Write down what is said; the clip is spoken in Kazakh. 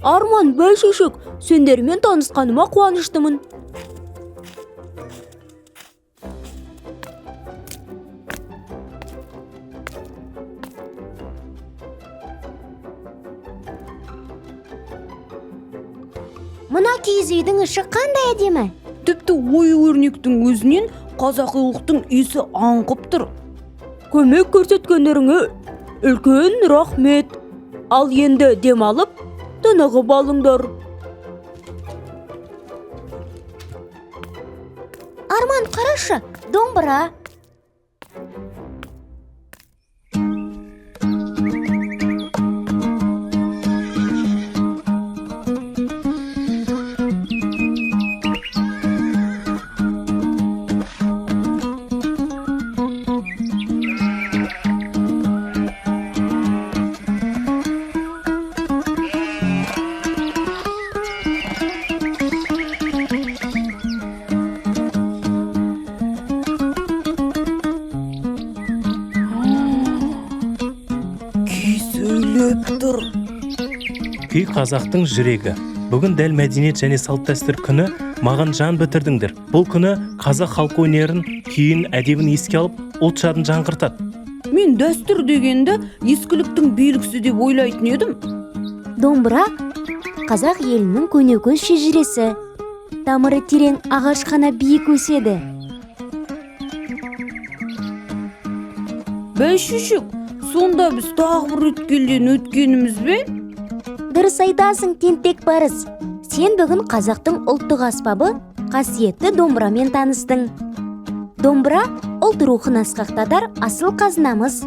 Арман, бәйшешек, сендермен танысқаныма қуаныштымын. Мына киіз үйдің іші қандай әдемі. Тіпті ою-өрнектің өзінен қазақилықтың иісі аңқып тұр. Көмек көрсеткендеріңе үлкен рахмет. Ал енді демалып, тынығып алыңдар. Арман, қарашы, домбыра. Күй қазақтың жүрегі. Бүгін дәл мәдениет және салт-дәстүр күні маған жан бітірдіңдер. Бұл күні қазақ халқы өнерін, күйін, әдебін еске алып, ұлт жадын жаңғыртады. Мен дәстүр дегенді ескіліктің белгісі деп ойлайтын едім. Домбыра қазақ елінің көнекөз шежіресі. Тамыры терең, ағаш қана биік өседі. Бәйшешек, сонда біз тағы бір өткелден өткеніміз бе? Дұрыс айтасың, тентек барыс. Сен бүгін қазақтың ұлттық аспабы қасиетті домбырамен таныстың. Домбыра ұлт рухын асқақтатар асыл қазынамыз.